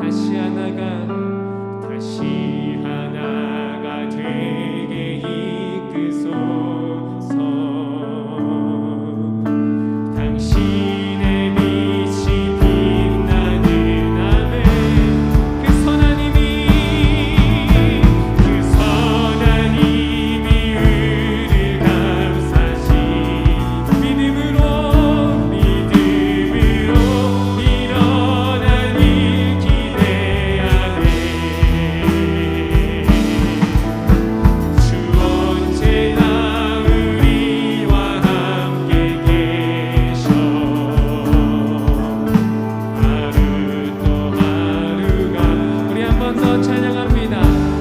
다시 하나가 되게 이끄소서. 당신의 빛이 빛나는 밤에 그 선하님이 우리를 감싸시. 믿음으로 일어날 일 기대하네. 주 언제나 우리와 함께 계셔. 하루 또 하루가 우리 한 번 더 찬양합니다.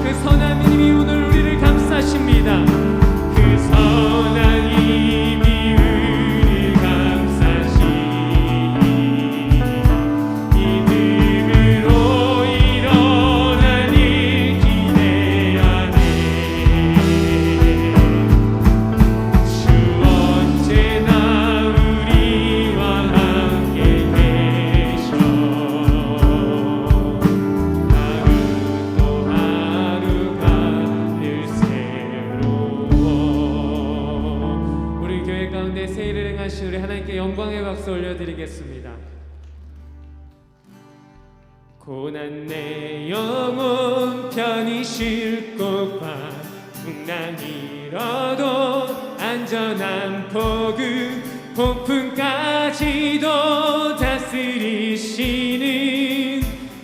그 선한 님이 오늘 우리를 감싸십니다. 그 선한 님이 우리를 감싸시니 믿음으로 일어날 일 기대하네. 주 언제나 우리와 함께 계셔. 하루 또 하루가 늘 새로워. 우리 교회 가운데 새 일을 행하신 우리 하나님께 영광의 박수 올려드리겠습니다. 고난 내 영혼 편히 쉴 곳과 풍랑이라도 안전한 포구 폭풍까지도 다스리시는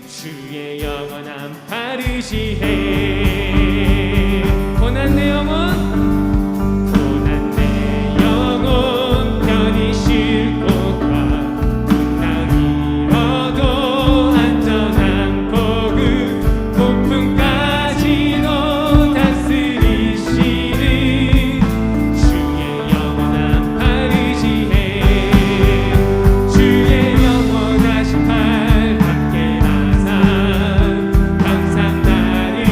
주의 영원한 파르시해. 고난 내 영혼 편히 쉴 곳과 풍랑이라도 안전한 포구 폭풍까지도 다스리시는 주의 영원한 파르시해. 주의 영원하신 팔 밖에 나사 항상 나를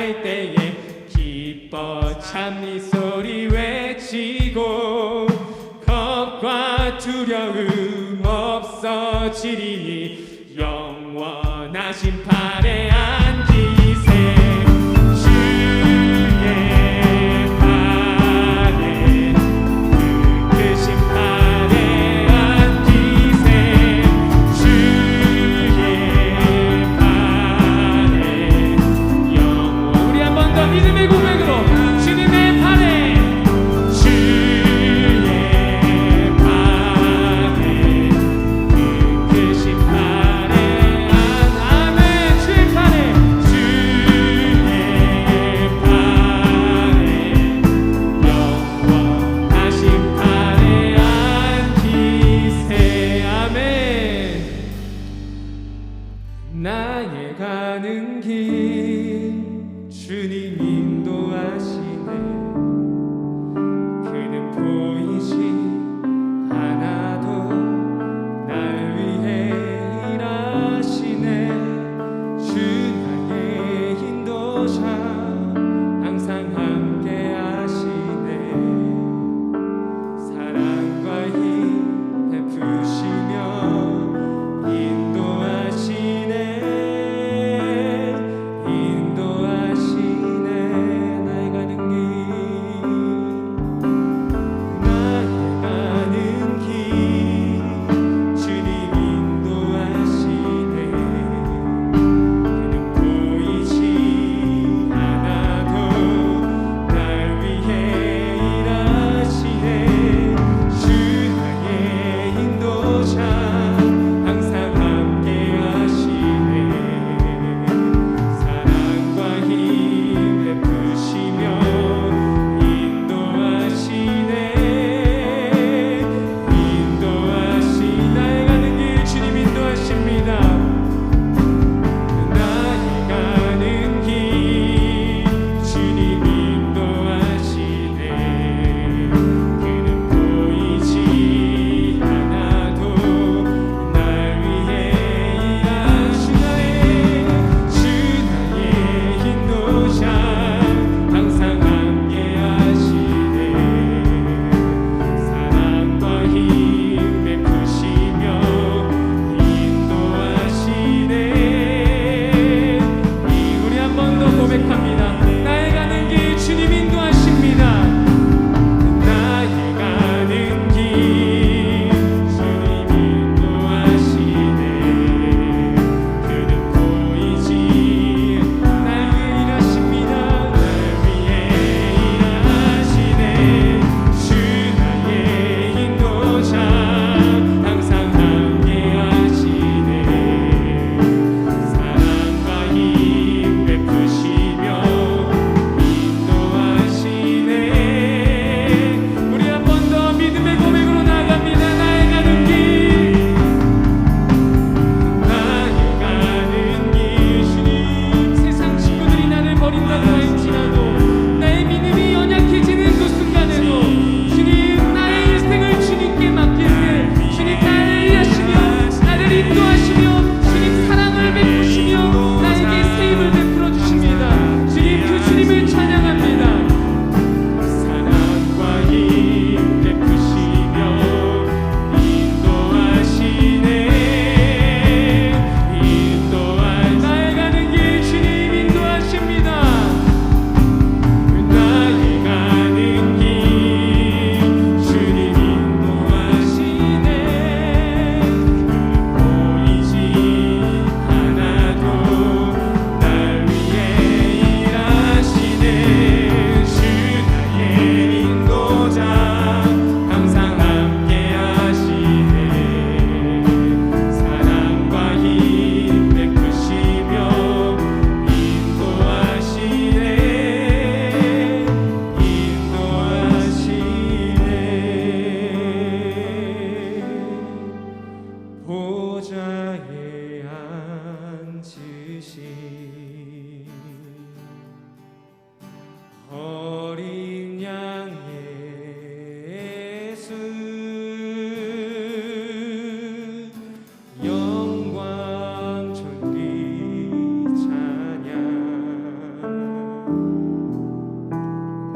할 때에 기뻐 참니 소리 외치고 겁과 두려움 없어지리니 영원하신 팔에 앉으세 주의 팔에 크신 팔에 앉으세 주의 팔에 영원 우리 한 번 더 믿음의 고백으로 주님의 팔에 주의 팔에 크신 팔에 아멘 주의 팔에 영원하신 팔에 앉으세 아멘 나의 가는 길 주님 인도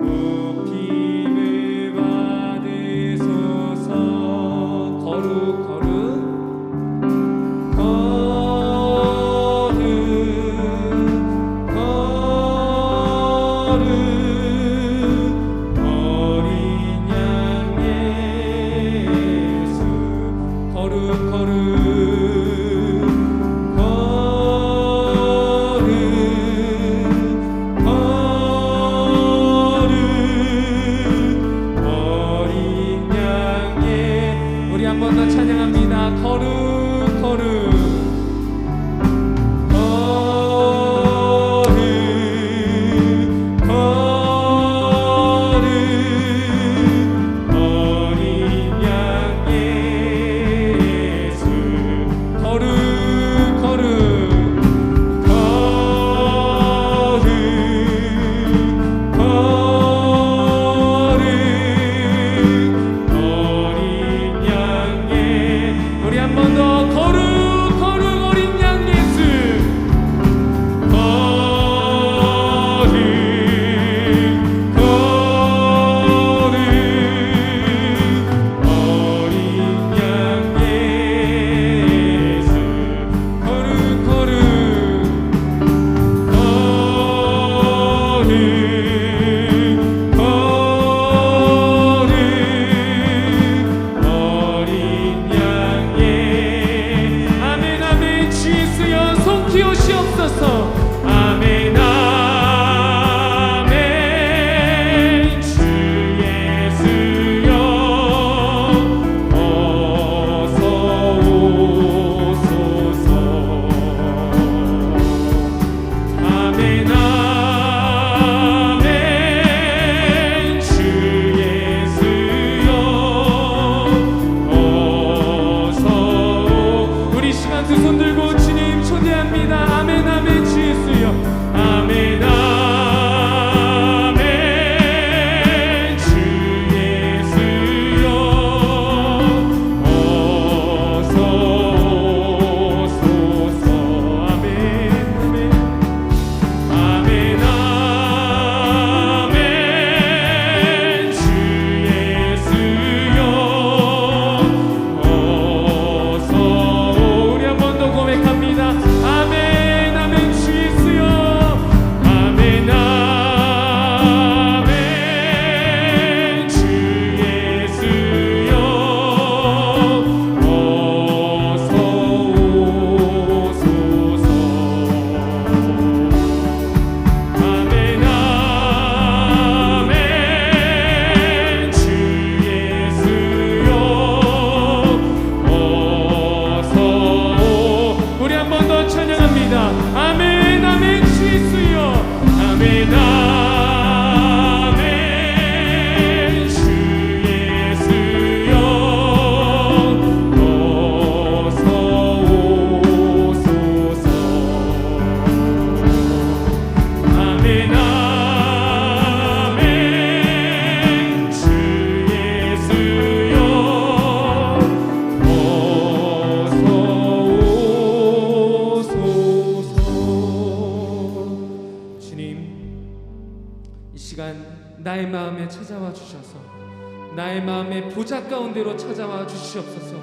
높임을 받으소서. 거룩 거룩 한 번 더 찬양합니다. 거룩 거룩 나의 마음에 찾아와 주셔서 나의 마음의 보좌 가운데로 찾아와 주시옵소서.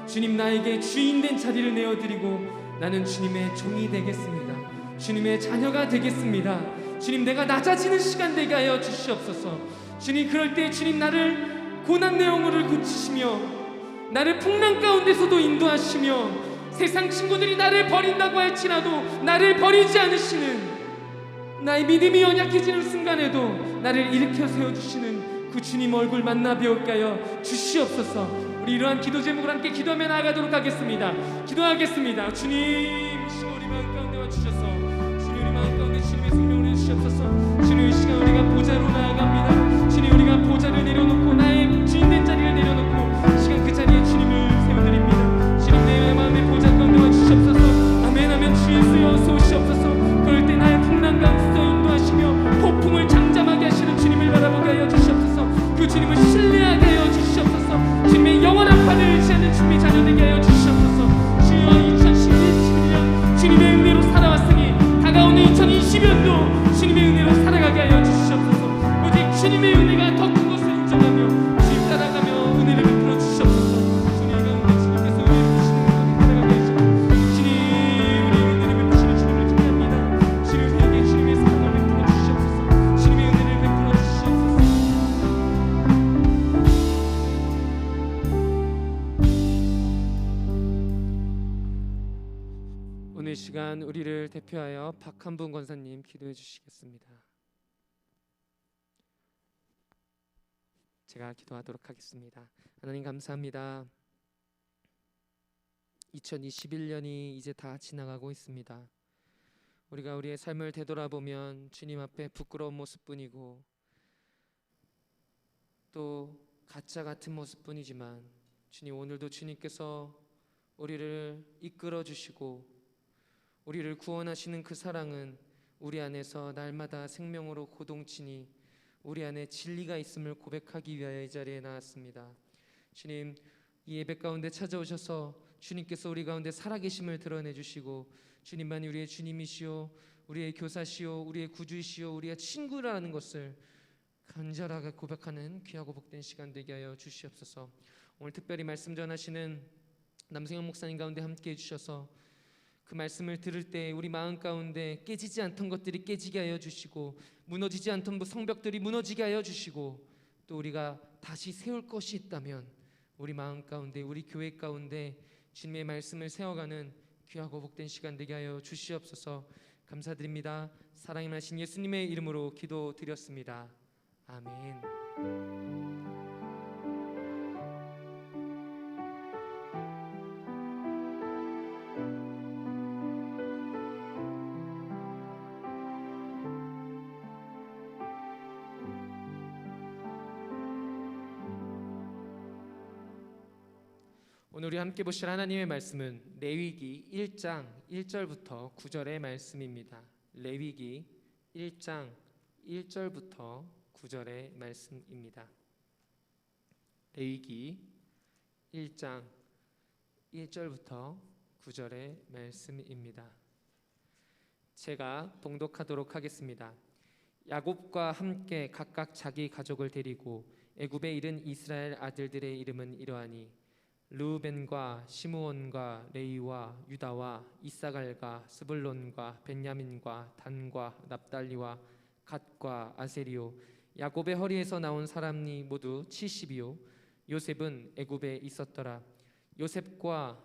주님, 나에게 주인된 자리를 내어드리고 나는 주님의 종이 되겠습니다. 주님의 자녀가 되겠습니다. 주님, 내가 낮아지는 시간 되게 하여 주시옵소서. 주님, 그럴 때 주님, 나를 고난 내 영혼을 고치시며 나를 풍랑 가운데서도 인도하시며 세상 친구들이 나를 버린다고 할지라도 나를 버리지 않으시는, 나의 믿음이 연약해지는 순간에도 나를 일으켜 세워주시는 그 주님 얼굴 만나 뵈었게 하여 주시옵소서. 우리 이러한 기도 제목을 함께 기도하며 나아가도록 하겠습니다. 기도하겠습니다. 주님, 이 시간 우리 마음 가운데 와주셔서 주님, 우리 마음 가운데 주님의 생명을 해주시옵소서. 주님, 이 시간 우리가 보좌로 나아갑니다. 주님, 우리가 보좌를 내려놓고 나의 주인된 자리를 내려놓고 이 시간 그 자리에 주님을 세워드립니다. 주님, 내 마음의 보좌 가운데 와주시옵소서. 아멘 아멘. 주 예수여 어서 오시옵소서. 그럴 때 나의 풍랑 가운데서 인도하시며 폭풍을 잠잠하게 하시는 주님을 바라보게 하여 주시옵소서. 그 주님을 신뢰하게 하여 주시옵소서. 주님의 영원한 판을 의지하는 주님의 자녀 되게 하여 주시옵소서. 주여, 2011년 주님의 은혜로 살아왔으니 다가오는 2020년도 주님의 은혜로 살아가 시간 우리를 대표하여 박한분 권사님 기도해 주시겠습니다. 제가 기도하도록 하겠습니다. 하나님 감사합니다. 2021년이 이제 다 지나가고 있습니다. 우리가 우리의 삶을 되돌아보면 주님 앞에 부끄러운 모습뿐이고 또 가짜 같은 모습뿐이지만 주님, 오늘도 주님께서 우리를 이끌어 주시고 우리를 구원하시는 그 사랑은 우리 안에서 날마다 생명으로 고동치니 우리 안에 진리가 있음을 고백하기 위하여 이 자리에 나왔습니다. 주님, 이 예배 가운데 찾아오셔서 주님께서 우리 가운데 살아계심을 드러내 주시고 주님만이 우리의 주님이시오, 우리의 교사시오, 우리의 구주이시오, 우리의 친구라는 것을 간절하게 고백하는 귀하고 복된 시간 되게 하여 주시옵소서. 오늘 특별히 말씀 전하시는 남성현 목사님 가운데 함께 해주셔서 그 말씀을 들을 때 우리 마음 가운데 깨지지 않던 것들이 깨지게 하여 주시고 무너지지 않던 성벽들이 무너지게 하여 주시고 또 우리가 다시 세울 것이 있다면 우리 마음 가운데, 우리 교회 가운데 주님의 말씀을 세워가는 귀하고 복된 시간 되게 하여 주시옵소서. 감사드립니다. 사랑이 많으신 예수님의 이름으로 기도드렸습니다. 아멘. 오늘 우리 함께 보실 하나님의 말씀은 레위기 1장 1절부터 9절의 말씀입니다. 레위기 1장 1절부터 9절의 말씀입니다. 레위기 1장 1절부터 9절의 말씀입니다. 제가 봉독하도록 하겠습니다. 야곱과 함께 각각 자기 가족을 데리고 애굽에 이른 이스라엘 아들들의 이름은 이러하니 르우벤과 시므온과 레위와 유다와 이사갈과 스불론과 벤야민과 단과 납달리와 갓과 아세리오. 야곱의 허리에서 나온 사람이 모두 70이요 요셉은 애굽에 있었더라. 요셉과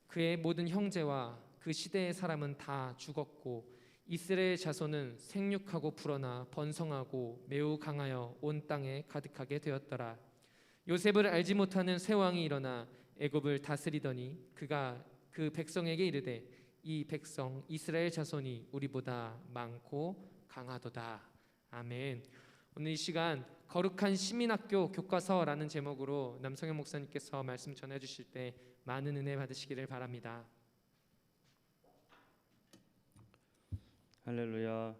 그의 모든 형제와 그 시대의 사람은 다 죽었고 이스라엘 자손은 생육하고 불어나 번성하고 매우 강하여 온 땅에 가득하게 되었더라. 요셉을 알지 못하는 새 왕이 일어나 애굽을 다스리더니 그가 그 백성에게 이르되 이 백성 이스라엘 자손이 우리보다 많고 강하도다. 아멘. 오늘 이 시간 거룩한 시민학교 교과서라는 제목으로 남성현 목사님께서 말씀 전해주실 때 많은 은혜 받으시기를 바랍니다. 할렐루야.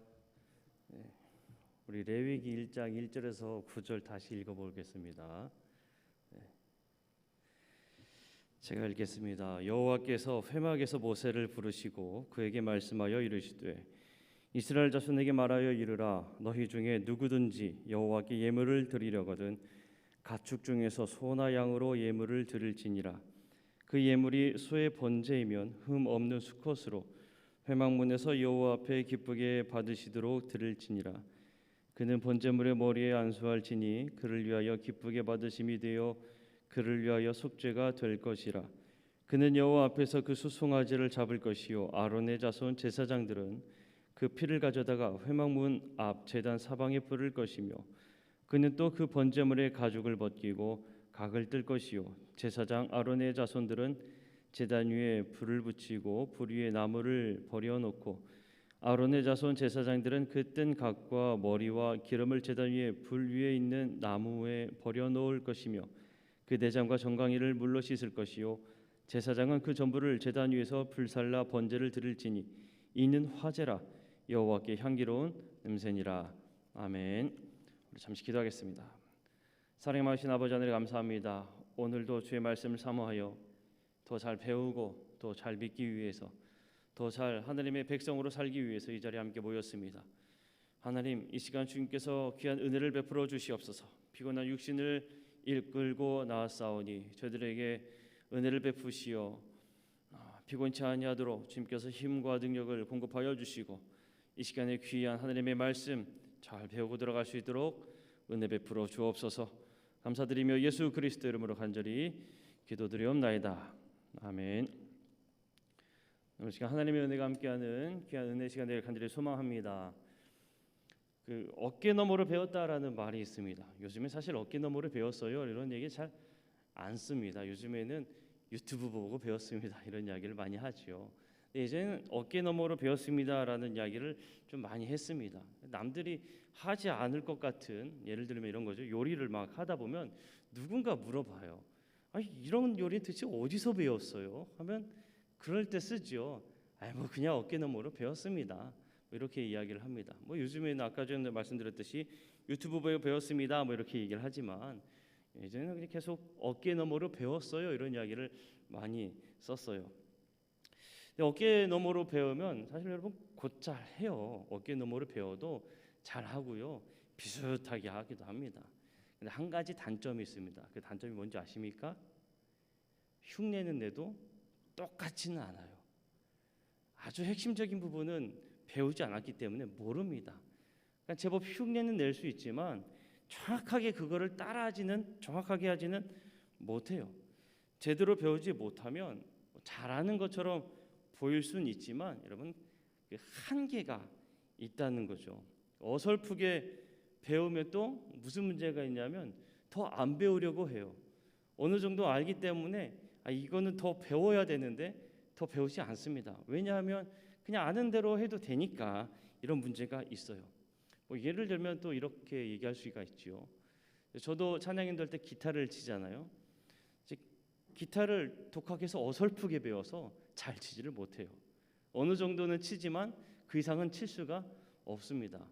우리 레위기 1장 1절에서 9절 다시 읽어보겠습니다. 제가 읽겠습니다. 여호와께서 회막에서 모세를 부르시고 그에게 말씀하여 이르시되 이스라엘 자손에게 말하여 이르라. 너희 중에 누구든지 여호와께 예물을 드리려거든 가축 중에서 소나 양으로 예물을 드릴지니라. 그 예물이 소의 번제이면 흠 없는 수컷으로 회막문에서 여호와 앞에 기쁘게 받으시도록 드릴지니라. 그는 번제물의 머리에 안수할지니 그를 위하여 기쁘게 받으심이 되어 그를 위하여 속죄가 될 것이라. 그는 여호와 앞에서 그 수송아지를 잡을 것이요 아론의 자손 제사장들은 그 피를 가져다가 회막문 앞 제단 사방에 뿌릴 것이며 그는 또 그 번제물의 가죽을 벗기고 각을 뜰 것이요 제사장 아론의 자손들은 제단 위에 불을 붙이고 불 위에 나무를 버려놓고 아론의 자손 제사장들은 그 뜬 각과 머리와 기름을 제단 위에 불 위에 있는 나무에 버려놓을 것이며 그 내장과 정강이를 물로 씻을 것이요 제사장은 그 전부를 제단 위에서 불살라 번제를 드릴지니 이는 화제라 여호와께 향기로운 냄새니라. 아멘. 우리 잠시 기도하겠습니다. 사랑이 많으신 아버지 하나님 감사합니다. 오늘도 주의 말씀을 사모하여 더 잘 배우고 더 잘 믿기 위해서 더 잘 하나님의 백성으로 살기 위해서 이 자리에 함께 모였습니다. 하나님, 이 시간 주님께서 귀한 은혜를 베풀어 주시옵소서. 피곤한 육신을 이끌고 나왔사오니 저들에게 은혜를 베푸시어 피곤치 아니하도록 주님께서 힘과 능력을 공급하여 주시고 이 시간에 귀한 하나님의 말씀 잘 배우고 들어갈 수 있도록 은혜 베풀어 주옵소서. 감사드리며 예수 그리스도 이름으로 간절히 기도드리옵나이다. 아멘. 오늘 시간 하나님의 은혜가 함께하는 귀한 은혜 시간 되길 간절히 소망합니다. 그 어깨 너머로 배웠다라는 말이 있습니다. 요즘에 사실 어깨 너머로 배웠어요 이런 얘기 잘 안 씁니다. 요즘에는 유튜브 보고 배웠습니다 이런 이야기를 많이 하죠. 예전에는 어깨 너머로 배웠습니다라는 이야기를 좀 많이 했습니다. 남들이 하지 않을 것 같은, 예를 들면 이런 거죠. 요리를 막 하다 보면 누군가 물어봐요. 아, 이런 요리 대체 어디서 배웠어요? 하면 그럴 때 쓰죠. 뭐 그냥 어깨 너머로 배웠습니다. 뭐 이렇게 이야기를 합니다. 뭐 요즘에는 아까 전에 말씀드렸듯이 유튜브 보고 배웠습니다. 뭐 이렇게 얘기를 하지만 예전에는 그냥 계속 어깨 너머로 배웠어요. 이런 이야기를 많이 썼어요. 근데 어깨 너머로 배우면 사실 여러분 곧잘 해요. 어깨 너머로 배워도 잘 하고요. 비슷하게 하기도 합니다. 근데 한 가지 단점이 있습니다. 그 단점이 뭔지 아십니까? 흉내는 내도 똑같지는 않아요. 아주 핵심적인 부분은 배우지 않았기 때문에 모릅니다. 그러니까 제법 흉내는 낼 수 있지만 정확하게 그거를 정확하게 하지는 못해요. 제대로 배우지 못하면 잘하는 것처럼 보일 수는 있지만 여러분 그 한계가 있다는 거죠. 어설프게 배우면 또 무슨 문제가 있냐면 더 안 배우려고 해요. 어느 정도 알기 때문에 이거는 더 배워야 되는데 더 배우지 않습니다. 왜냐하면 그냥 아는 대로 해도 되니까 이런 문제가 있어요. 뭐 예를 들면 또 이렇게 얘기할 수가 있죠. 저도 찬양인도 할 때 기타를 치잖아요. 기타를 독학해서 어설프게 배워서 잘 치지를 못해요. 어느 정도는 치지만 그 이상은 칠 수가 없습니다.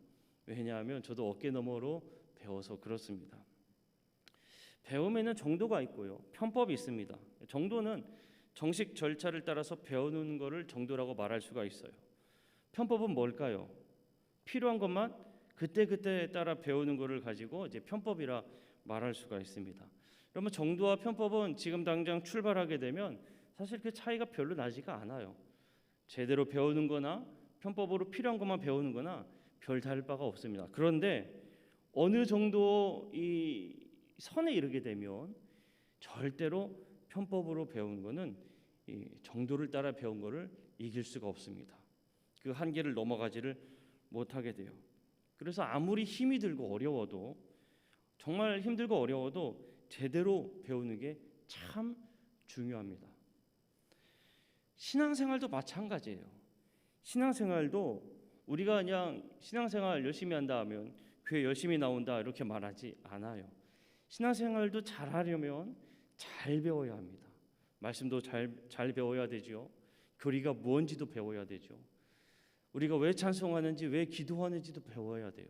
왜냐하면 저도 어깨 너머로 배워서 그렇습니다. 배움에는 정도가 있고요. 편법이 있습니다. 정도는 정식 절차를 따라서 배우는 것을 정도라고 말할 수가 있어요. 편법은 뭘까요? 필요한 것만 그때그때 따라 배우는 것을 가지고 이제 편법이라 말할 수가 있습니다. 그러면 정도와 편법은 지금 당장 출발하게 되면 사실 그 차이가 별로 나지가 않아요. 제대로 배우는 거나 편법으로 필요한 것만 배우는 거나 별 다를 바가 없습니다. 그런데 어느 정도 이 선에 이르게 되면 절대로 편법으로 배운 거는 이 정도를 따라 배운 거를 이길 수가 없습니다. 그 한계를 넘어가지를 못하게 돼요. 그래서 아무리 힘이 들고 어려워도 정말 힘들고 어려워도 제대로 배우는 게 참 중요합니다. 신앙생활도 마찬가지예요. 신앙생활도 우리가 그냥 신앙생활 열심히 한다 하면 교회 열심히 나온다 이렇게 말하지 않아요. 신앙생활도 잘하려면 잘 배워야 합니다. 말씀도 잘 배워야 되죠. 교리가 뭔지도 배워야 되죠. 우리가 왜 찬송하는지 왜 기도하는지도 배워야 돼요.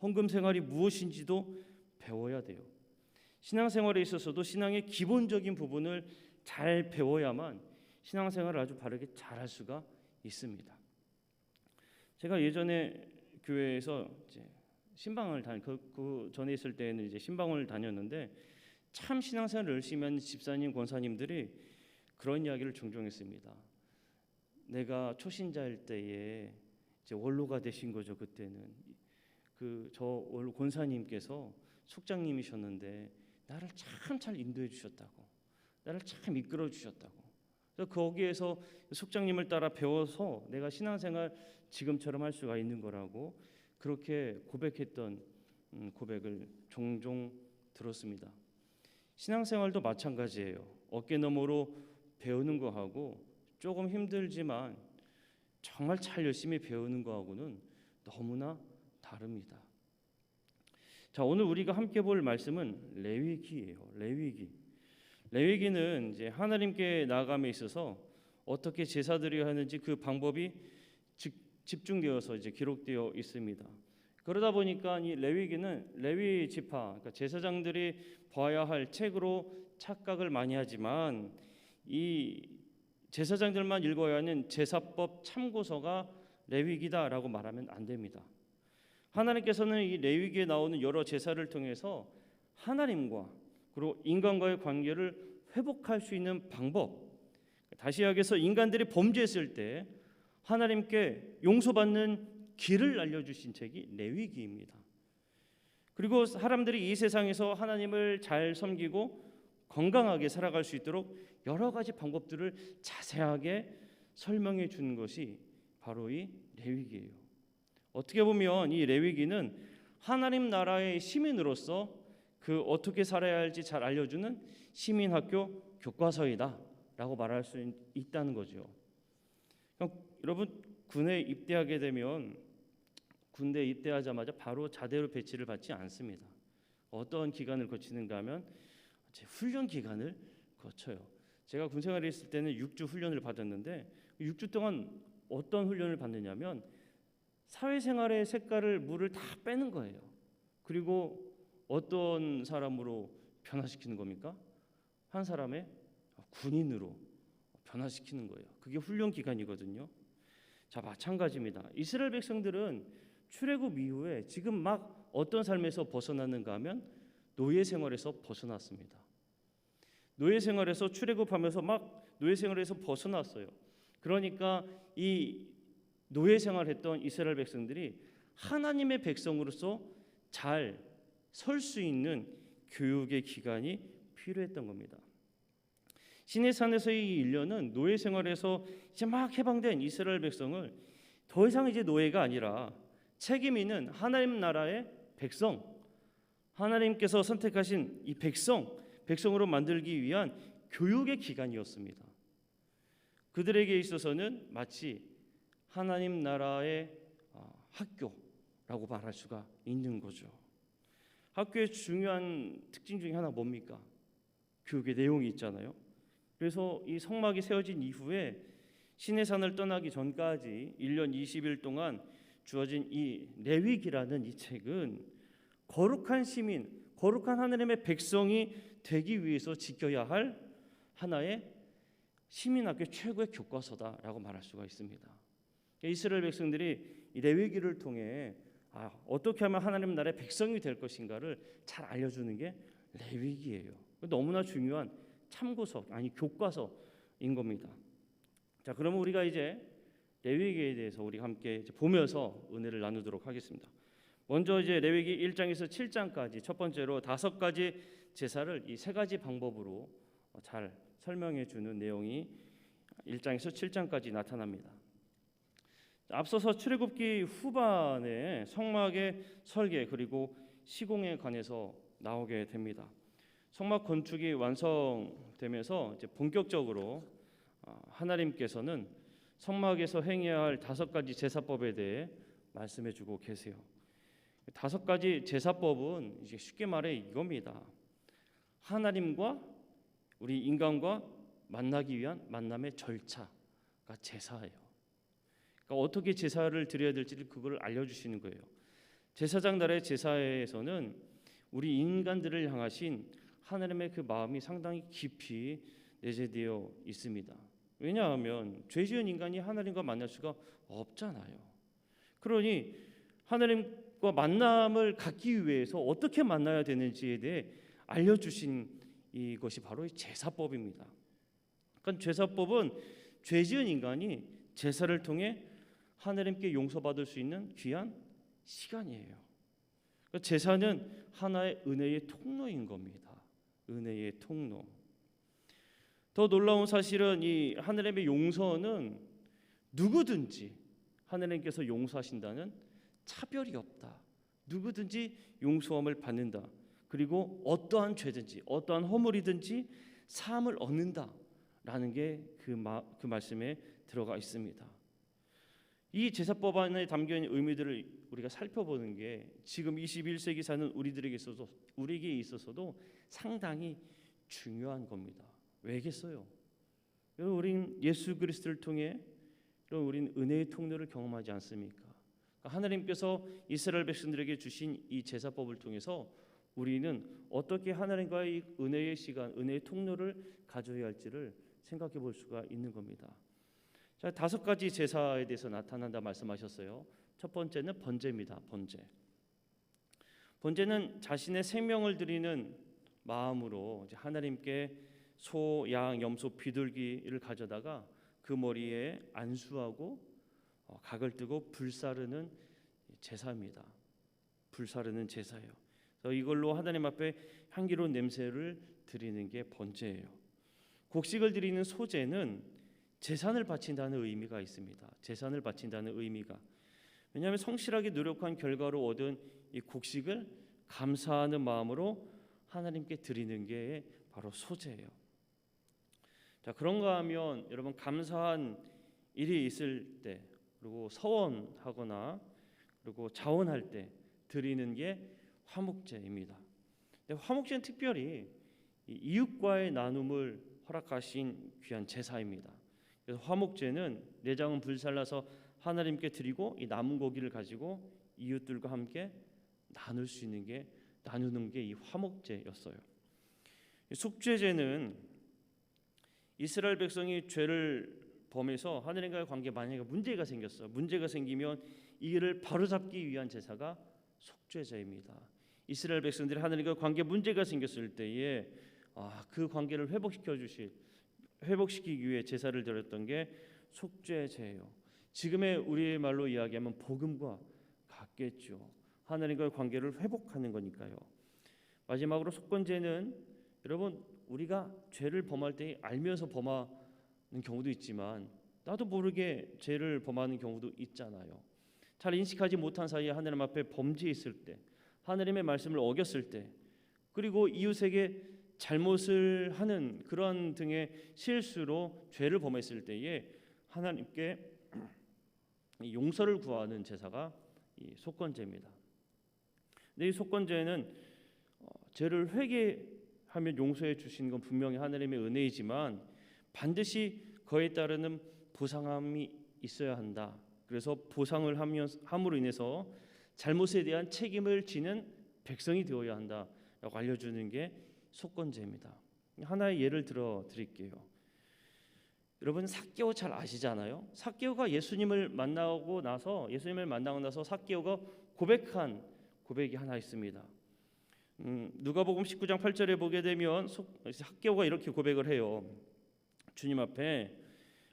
헌금 생활이 무엇인지도 배워야 돼요. 신앙생활에 있어서도 신앙의 기본적인 부분을 잘 배워야만 신앙생활을 아주 바르게 잘할 수가 있습니다. 제가 예전에 교회에서 이제 신방을 그 전에 있을 때는 이제 신방을 다녔는데 참 신앙생활을 열심히 하는 집사님, 권사님들이 그런 이야기를 종종 했습니다. 내가 초신자일 때에 이제 원로가 되신 거죠. 그때는 저 원로 권사님께서 속장님이셨는데 나를 참 잘 인도해 주셨다고, 나를 참 이끌어 주셨다고. 그래서 거기에서 속장님을 따라 배워서 내가 신앙생활 지금처럼 할 수가 있는 거라고 그렇게 고백했던 고백을 종종 들었습니다. 신앙생활도 마찬가지예요. 어깨 너머로 배우는 거하고 조금 힘들지만 정말 잘 열심히 배우는 거하고는 너무나 다릅니다. 자, 오늘 우리가 함께 볼 말씀은 레위기예요. 레위기는 이제 하나님께 나아감에 있어서 어떻게 제사 드려야 하는지 그 방법이 집중되어서 이제 기록되어 있습니다. 그러다 보니까 이 레위기는 레위 지파, 그러니까 제사장들이 봐야 할 책으로 착각을 많이 하지만 이 제사장들만 읽어야 하는 제사법 참고서가 레위기다라고 말하면 안 됩니다. 하나님께서는 이 레위기에 나오는 여러 제사를 통해서 하나님과 그리고 인간과의 관계를 회복할 수 있는 방법, 다시 이야기해서 인간들이 범죄했을 때 하나님께 용서받는 길을 알려주신 책이 레위기입니다. 그리고 사람들이 이 세상에서 하나님을 잘 섬기고 건강하게 살아갈 수 있도록 여러 가지 방법들을 자세하게 설명해 주는 것이 바로 이 레위기예요. 어떻게 보면 이 레위기는 하나님 나라의 시민으로서 그 어떻게 살아야 할지 잘 알려주는 시민학교 교과서이다라고 말할 수 있다는 거죠. 여러분 군에 입대하게 되면 군대 입대하자마자 바로 자대로 배치를 받지 않습니다. 어떤 기간을 거치는가 하면 훈련 기간을 거쳐요. 제가 군 생활에 있을 때는 6주 훈련을 받았는데 6주 동안 어떤 훈련을 받느냐면 사회생활의 색깔을 물을 다 빼는 거예요. 그리고 어떤 사람으로 변화시키는 겁니까? 한 사람의 군인으로 변화시키는 거예요. 그게 훈련 기간이거든요. 자, 마찬가지입니다. 이스라엘 백성들은 출애굽 이후에 지금 막 어떤 삶에서 벗어났는가 하면 노예 생활에서 벗어났습니다. 노예 생활에서 출애굽하면서 막 노예 생활에서 벗어났어요. 그러니까 이 노예 생활했던 이스라엘 백성들이 하나님의 백성으로서 잘 설 수 있는 교육의 기간이 필요했던 겁니다. 시내산에서의 1년은 노예 생활에서 이제 막 해방된 이스라엘 백성을 더 이상 이제 노예가 아니라 책임 있는 하나님 나라의 백성, 하나님께서 선택하신 이 백성으로 만들기 위한 교육의 기간이었습니다. 그들에게 있어서는 마치 하나님 나라의 학교라고 말할 수가 있는 거죠. 학교의 중요한 특징 중에 하나 뭡니까? 교육의 내용이 있잖아요. 그래서 이 성막이 세워진 이후에 시내산을 떠나기 전까지 1년 20일 동안 주어진 이 레위기라는 이 책은 거룩한 시민, 거룩한 하나님의 백성이 되기 위해서 지켜야 할 하나의 시민학교 최고의 교과서다라고 말할 수가 있습니다. 이스라엘 백성들이 이 레위기를 통해 어떻게 하면 하나님 나라의 백성이 될 것인가를 잘 알려주는 게 레위기예요. 너무나 중요한 참고서, 아니 교과서인 겁니다. 자, 그러면 우리가 이제 레위기에 대해서 우리 함께 이제 보면서 은혜를 나누도록 하겠습니다. 먼저 이제 레위기 1장에서 7장까지 첫 번째로 5가지 제사를 이 3가지 방법으로 잘 설명해 주는 내용이 1장에서 7장까지 나타납니다. 앞서서 출애굽기 후반에 성막의 설계 그리고 시공에 관해서 나오게 됩니다. 성막 건축이 완성되면서 이제 본격적으로 하나님께서는 성막에서 행해야 할 5가지 제사법에 대해 말씀해주고 계세요. 5가지 제사법은 이제 쉽게 말해 이겁니다. 하나님과 우리 인간과 만나기 위한 만남의 절차가 제사예요. 그러니까 어떻게 제사를 드려야 될지를 그걸 알려주시는 거예요. 제사장 나라의 제사에서는 우리 인간들을 향하신 하나님의 그 마음이 상당히 깊이 내재되어 있습니다. 왜냐하면 죄 지은 인간이 하나님과 만날 수가 없잖아요. 그러니 하나님과 만남을 갖기 위해서 어떻게 만나야 되는지에 대해 알려주신 이것이 바로 제사법입니다. 그러니까 제사법은 죄 지은 인간이 제사를 통해 하나님께 용서받을 수 있는 귀한 시간이에요. 그러니까 제사는 하나의 은혜의 통로인 겁니다. 은혜의 통로. 더 놀라운 사실은 이 하나님의 용서는 누구든지 하나님께서 용서하신다는 차별이 없다. 누구든지 용서함을 받는다. 그리고 어떠한 죄든지 어떠한 허물이든지 사함을 얻는다라는 게 그 말씀에 들어가 있습니다. 이 제사법 안에 담겨 있는 의미들을 우리가 살펴보는 게 지금 21세기 사는 우리에게 있어서도 상당히 중요한 겁니다. 왜겠어요? 우린 예수 그리스도를 통해 우린 은혜의 통로를 경험하지 않습니까? 하나님께서 이스라엘 백성들에게 주신 이 제사법을 통해서 우리는 어떻게 하나님과의 이 은혜의 시간, 은혜의 통로를 가져야 할지를 생각해 볼 수가 있는 겁니다. 자, 5가지 제사에 대해서 나타난다 말씀하셨어요. 첫 번째는 번제입니다. 번제는 자신의 생명을 드리는 마음으로 이제 하나님께 소, 양, 염소, 비둘기를 가져다가 그 머리에 안수하고 각을 뜨고 불사르는 제사입니다. 불사르는 제사예요. 그래서 이걸로 하나님 앞에 향기로운 냄새를 드리는 게 번제예요. 곡식을 드리는 소제는 재산을 바친다는 의미가 있습니다. 재산을 바친다는 의미가. 왜냐하면 성실하게 노력한 결과로 얻은 이 곡식을 감사하는 마음으로 하나님께 드리는 게 바로 소재예요. 자, 그런가 하면 여러분, 감사한 일이 있을 때, 그리고 서원하거나 그리고 자원할 때 드리는 게 화목제입니다. 근데 화목제는 특별히 이웃과의 나눔을 허락하신 귀한 제사입니다. 그래서 화목제는 내장은 불살라서 하나님께 드리고 이 남은 고기를 가지고 이웃들과 함께 나누는 게 이 화목제였어요. 속죄제는 이스라엘 백성이 죄를 범해서 하나님과의 관계에 만약에 문제가 생겼어요. 문제가 생기면 이를 바로잡기 위한 제사가 속죄제입니다. 이스라엘 백성들이 하나님과 관계 문제가 생겼을 때에 그 관계를 회복시키기 위해 제사를 드렸던 게 속죄제예요. 지금의 우리의 말로 이야기하면 복음과 같겠죠. 하나님과의 관계를 회복하는 거니까요. 마지막으로 속건제는 여러분, 우리가 죄를 범할 때 알면서 범하는 경우도 있지만 나도 모르게 죄를 범하는 경우도 있잖아요. 잘 인식하지 못한 사이에 하나님 앞에 범죄했을 때, 하나님의 말씀을 어겼을 때, 그리고 이웃에게 잘못을 하는 그러한 등의 실수로 죄를 범했을 때에 하나님께 용서를 구하는 제사가 이 속건제입니다. 근데 이 속건제는 죄를 회개하면 용서해 주시는 건 분명히 하나님의 은혜이지만 반드시 그에 따르는 보상함이 있어야 한다. 그래서 보상을 함으로 인해서 잘못에 대한 책임을 지는 백성이 되어야 한다라고 알려주는 게 속건제입니다. 하나의 예를 들어 드릴게요. 여러분, 삭개오 잘 아시잖아요. 삭개오가 예수님을 만나고 나서 삭개오가 고백한 고백이 하나 있습니다. 누가복음 19장 8절에 보게 되면 삭개오가 이렇게 고백을 해요. 주님 앞에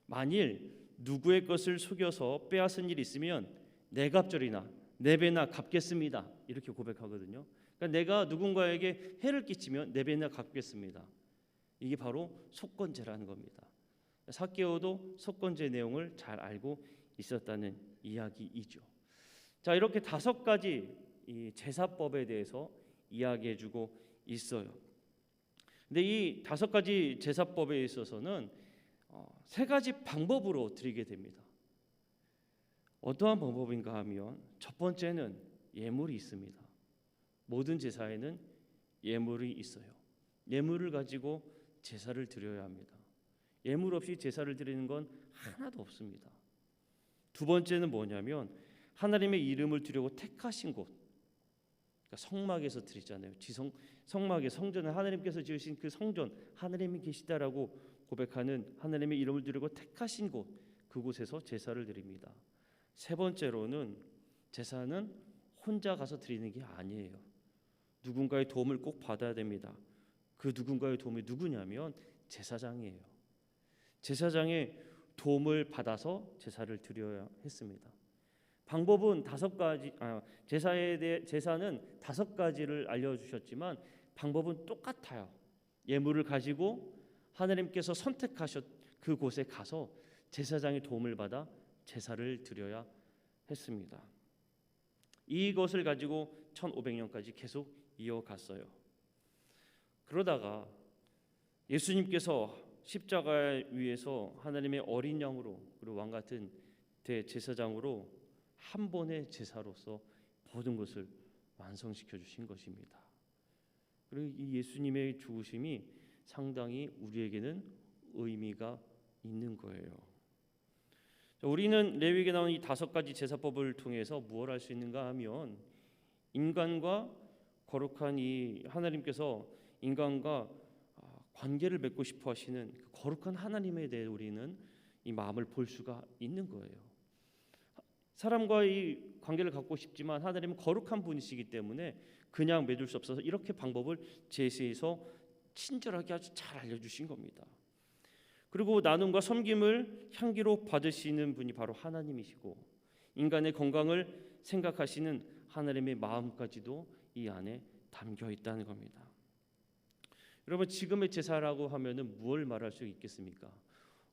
만일 누구의 것을 속여서 빼앗은 일이 있으면 네 갑절이나 네 배나 갚겠습니다. 이렇게 고백하거든요. 그러니까 내가 누군가에게 해를 끼치면 네 배나 갚겠습니다. 이게 바로 속건제라는 겁니다. 삭개오도 속건제 내용을 잘 알고 있었다는 이야기이죠. 자, 이렇게 5가지 이 제사법에 대해서 이야기해주고 있어요. 근데 이 5가지 제사법에 있어서는 3가지 방법으로 드리게 됩니다. 어떠한 방법인가 하면 첫 번째는 예물이 있습니다. 모든 제사에는 예물이 있어요. 예물을 가지고 제사를 드려야 합니다. 예물 없이 제사를 드리는 건 하나도 없습니다. 두 번째는 뭐냐면 하나님의 이름을 드리고 택하신 곳, 그러니까 성막에서 드리잖아요. 성막의 성전은 하나님께서 지으신 그 성전, 하나님이 계시다라고 고백하는 하나님의 이름을 드리고 택하신 곳, 그곳에서 제사를 드립니다. 세 번째로는 제사는 혼자 가서 드리는 게 아니에요. 누군가의 도움을 꼭 받아야 됩니다. 그 누군가의 도움이 누구냐면 제사장이에요. 제사장의 도움을 받아서 제사를 드려야 했습니다. 방법은 5가지, 제사는 5가지를 알려주셨지만 방법은 똑같아요. 예물을 가지고 하나님께서 선택하셨 그곳에 가서 제사장의 도움을 받아 제사를 드려야 했습니다. 이것을 가지고 1500년까지 계속 이어갔어요. 그러다가 예수님께서 십자가 위에서 하나님의 어린 양으로 그리고 왕 같은 대제사장으로 한 번의 제사로서 모든 것을 완성시켜 주신 것입니다. 그리고 이 예수님의 죽으심이 상당히 우리에게는 의미가 있는 거예요. 우리는 레위기에 나온 이 5가지 제사법을 통해서 무엇을 할 수 있는가 하면 인간과 거룩한 이 하나님께서 인간과 관계를 맺고 싶어 하시는 그 거룩한 하나님에 대해 우리는 이 마음을 볼 수가 있는 거예요. 사람과의 관계를 갖고 싶지만 하나님은 거룩한 분이시기 때문에 그냥 맺을 수 없어서 이렇게 방법을 제시해서 친절하게 아주 잘 알려주신 겁니다. 그리고 나눔과 섬김을 향기로 받으시는 분이 바로 하나님이시고 인간의 건강을 생각하시는 하나님의 마음까지도 이 안에 담겨 있다는 겁니다. 여러분, 지금의 제사라고 하면은 무엇을 말할 수 있겠습니까?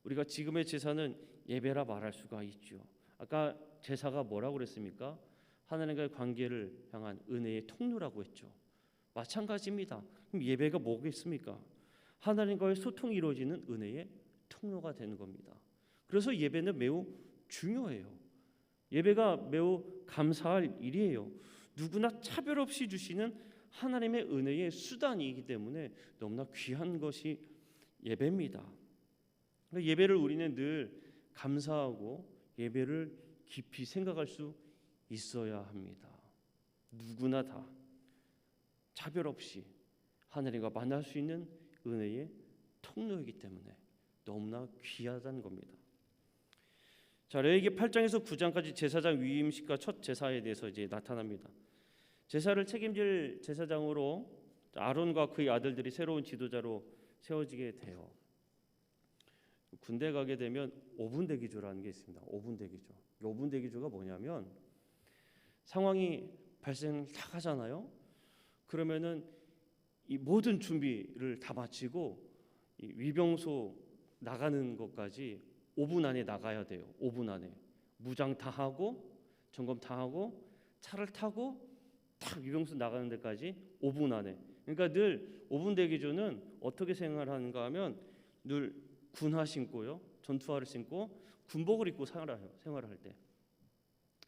우리가 지금의 제사는 예배라 말할 수가 있죠. 아까 제사가 뭐라고 그랬습니까? 하나님과의 관계를 향한 은혜의 통로라고 했죠. 마찬가지입니다. 그럼 예배가 뭐겠습니까? 하나님과의 소통이 이루어지는 은혜의 통로가 되는 겁니다. 그래서 예배는 매우 중요해요. 예배가 매우 감사할 일이에요. 누구나 차별 없이 주시는 하나님의 은혜의 수단이기 때문에 너무나 귀한 것이 예배입니다. 예배를 우리는 늘 감사하고 예배를 깊이 생각할 수 있어야 합니다. 누구나 다 차별 없이 하나님과 만날 수 있는 은혜의 통로이기 때문에 너무나 귀하다는 겁니다. 자, 레위기 8장에서 9장까지 제사장 위임식과 첫 제사에 대해서 이제 나타납니다. 제사를 책임질 제사장으로 아론과 그의 아들들이 새로운 지도자로 세워지게 돼요. 군대 가게 되면 5분 대기조라는 게 있습니다. 5분 대기조. 5분 대기조가 뭐냐면 상황이 발생 딱 하잖아요. 그러면은 이 모든 준비를 다 마치고 이 위병소 나가는 것까지 5분 안에 나가야 돼요. 5분 안에 무장 다 하고 점검 다 하고 차를 타고 딱 위병소 나가는 데까지 5분 안에. 그러니까 늘 5분 대기조는 어떻게 생활하는가 하면 늘 군화 신고요, 전투화를 신고 군복을 입고 생활할 때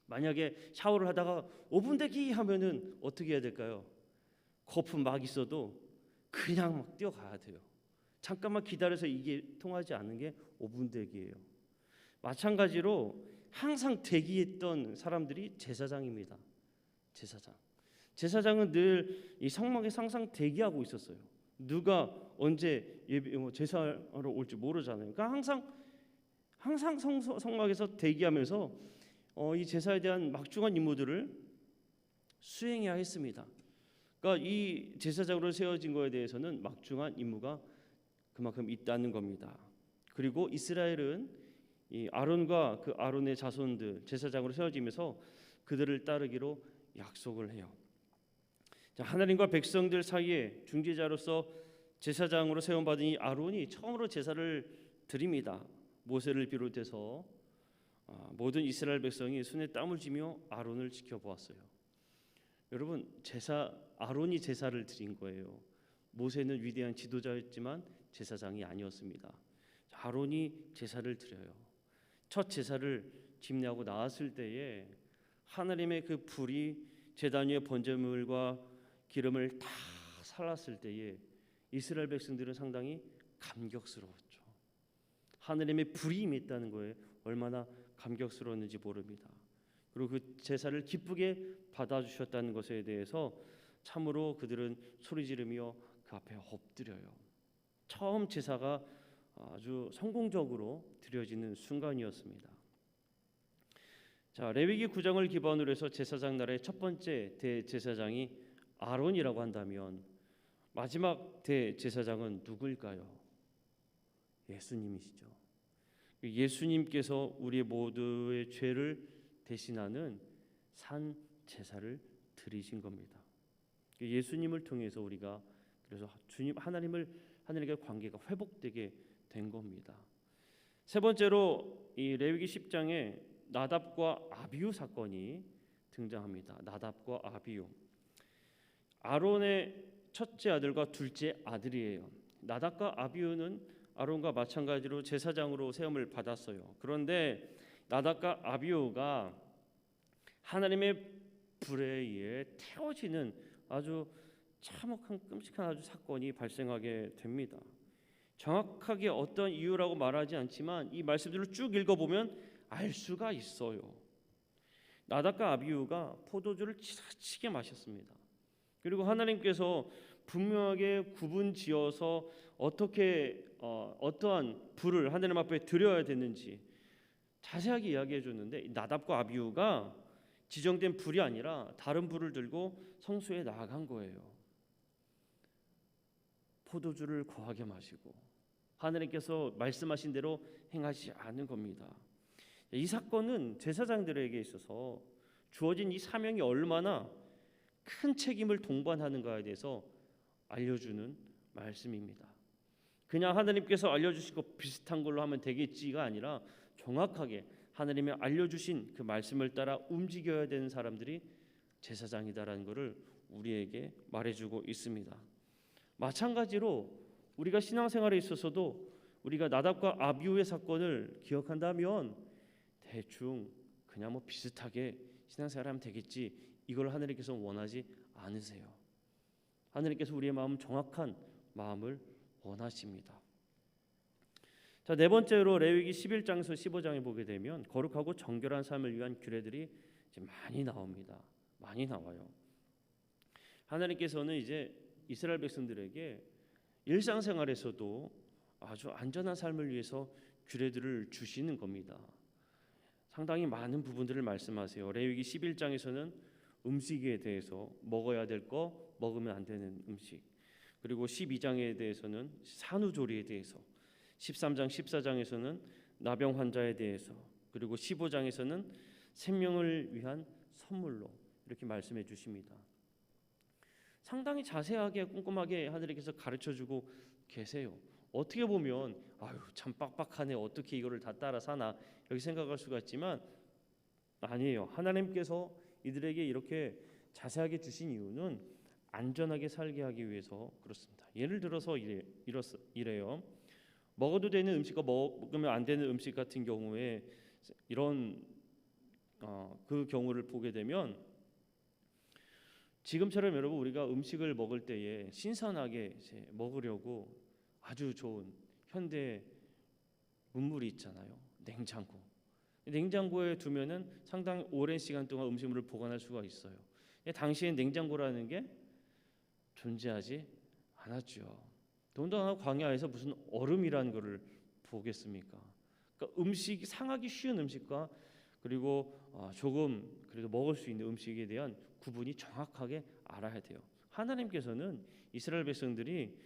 만약에 샤워를 하다가 5분 대기 하면은 어떻게 해야 될까요? 거품 막 있어도 그냥 막 뛰어가야 돼요. 잠깐만 기다려서 이게 통하지 않는 게 5분 대기예요. 마찬가지로 항상 대기했던 사람들이 제사장입니다. 제사장은 늘 이 성막에서 항상 대기하고 있었어요. 누가 언제 제사하러 올지 모르잖아요. 그러니까 항상 성막에서 대기하면서 이 제사에 대한 막중한 임무들을 수행해야 했습니다. 그러니까 이 제사장으로 세워진 거에 대해서는 막중한 임무가 그만큼 있다는 겁니다. 그리고 이스라엘은 이 아론과 그 아론의 자손들 제사장으로 세워지면서 그들을 따르기로 약속을 해요. 자, 하나님과 백성들 사이에 중재자로서 제사장으로 세움받은 이 아론이 처음으로 제사를 드립니다. 모세를 비롯해서 모든 이스라엘 백성이 손에 땀을 쥐며 아론을 지켜보았어요. 여러분, 아론이 제사를 드린 거예요. 모세는 위대한 지도자였지만 제사장이 아니었습니다. 아론이 제사를 드려요. 첫 제사를 집례하고 나왔을 때에 하나님의 그 불이 제단 위에 번제물과 기름을 다 살랐을 때에 이스라엘 백성들은 상당히 감격스러웠죠. 하나님의 불이 임했다는 거에 얼마나 감격스러웠는지 모릅니다. 그리고 그 제사를 기쁘게 받아주셨다는 것에 대해서 참으로 그들은 소리 지르며 그 앞에 엎드려요. 처음 제사가 아주 성공적으로 드려지는 순간이었습니다. 자, 레위기 9장을 기반으로 해서 제사장 나라의 첫 번째 대제사장이 아론이라고 한다면 마지막 대제사장은 누구일까요? 예수님이시죠. 예수님께서 우리 모두의 죄를 대신하는 산 제사를 드리신 겁니다. 예수님을 통해서 우리가 그래서 하나님과의 관계가 회복되게 된 겁니다. 세 번째로 이 레위기 10장에 나답과 아비후 사건이 등장합니다. 나답과 아비후. 아론의 첫째 아들과 둘째 아들이에요. 나답과 아비후는 아론과 마찬가지로 제사장으로 세움을 받았어요. 그런데 나답과 아비후가 하나님의 불에 의해 태워지는 아주 참혹한 끔찍한 아주 사건이 발생하게 됩니다. 정확하게 어떤 이유라고 말하지 않지만 이 말씀들을 쭉 읽어보면 알 수가 있어요. 나답과 아비후가 포도주를 지나치게 마셨습니다. 그리고 하나님께서 분명하게 구분지어서 어떠한 불을 하나님 앞에 드려야 되는지 자세하게 이야기해 줬는데 나답과 아비후가 지정된 불이 아니라 다른 불을 들고 성소에 나아간 거예요. 포도주를 거하게 마시고 하나님께서 말씀하신 대로 행하지 않은 겁니다. 이 사건은 제사장들에게 있어서 주어진 이 사명이 얼마나 큰 책임을 동반하는가에 대해서 알려주는 말씀입니다. 그냥 하나님께서 알려주신 것 비슷한 걸로 하면 되겠지가 아니라 정확하게 하나님이 알려주신 그 말씀을 따라 움직여야 되는 사람들이 제사장이다라는 것을 우리에게 말해주고 있습니다. 마찬가지로 우리가 신앙생활에 있어서도 우리가 나답과 아비후의 사건을 기억한다면 대충 그냥 뭐 비슷하게 신앙생활하면 되겠지, 이걸 하나님께서 원하지 않으세요. 하나님께서 우리의 마음, 정확한 마음을 원하십니다. 자, 네 번째로 레위기 11장에서 15장에 보게 되면 거룩하고 정결한 삶을 위한 규례들이 이제 많이 나옵니다. 많이 나와요. 하나님께서는 이제 이스라엘 백성들에게 일상생활에서도 아주 안전한 삶을 위해서 규례들을 주시는 겁니다. 상당히 많은 부분들을 말씀하세요. 레위기 11장에서는 음식에 대해서 먹어야 될 거, 먹으면 안 되는 음식, 그리고 12장에 대해서는 산후조리에 대해서, 13장 14장에서는 나병 환자에 대해서, 그리고 15장에서는 생명을 위한 선물로 이렇게 말씀해 주십니다. 상당히 자세하게 꼼꼼하게 하나님께서 가르쳐주고 계세요. 어떻게 보면 아유 참 빡빡하네, 어떻게 이거를 다 따라 사나 이렇게 생각할 수가 있지만 아니에요. 하나님께서 이들에게 이렇게 자세하게 주신 이유는 안전하게 살게 하기 위해서 그렇습니다. 예를 들어서 이래요. 먹어도 되는 음식과 먹으면 안 되는 음식 같은 경우에 이런 그 경우를 보게 되면 지금처럼 여러분 우리가 음식을 먹을 때에 신선하게 이제 먹으려고 아주 좋은 현대 문물이 있잖아요. 냉장고. 냉장고에 두면은 상당히 오랜 시간 동안 음식물을 보관할 수가 있어요. 당시엔 냉장고라는 게 존재하지 않았죠. 더군다나 광야에서 무슨 얼음이라는 것을 보겠습니까? 그러니까 음식이 상하기 쉬운 음식과 그리고 조금 그래도 먹을 수 있는 음식에 대한 구분이 정확하게 알아야 돼요. 하나님께서는 이스라엘 백성들이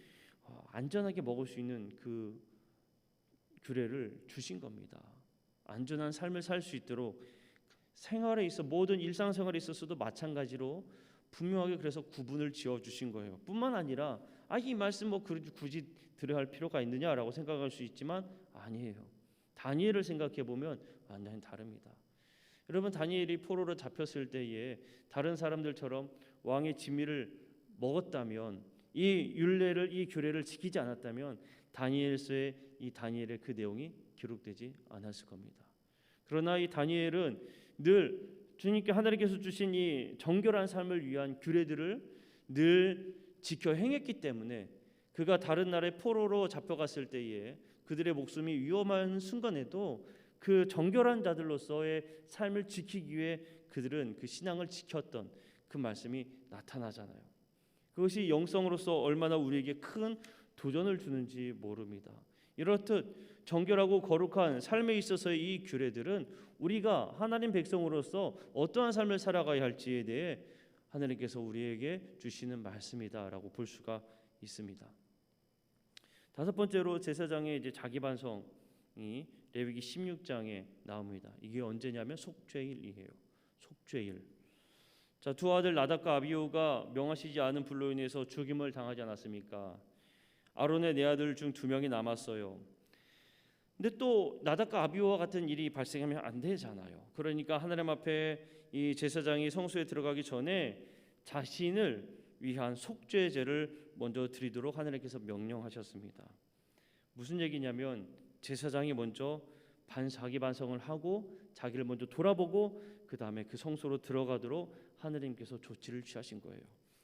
안전하게 먹을 수 있는 그 규례를 주신 겁니다. 안전한 삶을 살 수 있도록 생활에 있어 모든 일상생활에 있어서도 마찬가지로 분명하게 그래서 구분을 지어 주신 거예요. 뿐만 아니라 이 말씀 뭐 굳이 들어야 할 필요가 있느냐라고 생각할 수 있지만 아니에요. 다니엘을 생각해 보면 완전히 다릅니다. 여러분 다니엘이 포로로 잡혔을 때에 다른 사람들처럼 왕의 진미를 먹었다면 이 율례를 이 규례를 지키지 않았다면 다니엘서의 이 다니엘의 그 내용이 기록되지 않았을 겁니다. 그러나 이 다니엘은 늘 주님께 하나님께서 주신 이 정결한 삶을 위한 규례들을 늘 지켜 행했기 때문에 그가 다른 나라의 포로로 잡혀갔을 때에 그들의 목숨이 위험한 순간에도 그 정결한 자들로서의 삶을 지키기 위해 그들은 그 신앙을 지켰던 그 말씀이 나타나잖아요. 그것이 영성으로서 얼마나 우리에게 큰 도전을 주는지 모릅니다. 이렇듯 정결하고 거룩한 삶에 있어서의 이 규례들은 우리가 하나님 백성으로서 어떠한 삶을 살아가야 할지에 대해 하나님께서 우리에게 주시는 말씀이다라고 볼 수가 있습니다. 다섯 번째로 제사장의 이제 자기 반성이 레위기 16장에 나옵니다. 이게 언제냐면 속죄일이에요. 속죄일. 자, 두 아들 나답과 아비후가 명하시지 않은 불로 인해서 죽임을 당하지 않았습니까? 아론의 네 아들 중 두 명이 남았어요. 근데 또 나답과 아비후와 같은 일이 발생하면 안 되잖아요. 그러니까 하나님 앞에 이 제사장이 성소에 들어가기 전에 자신을 위한 속죄제를 먼저 드리도록 하나님께서 명령하셨습니다. 무슨 얘기냐면 제사장이 먼저 자기 반성을 하고 자기를 먼저 돌아보고 그 다음에 그 성소로 들어가도록 하나님께서 조치를 취하신 거예요.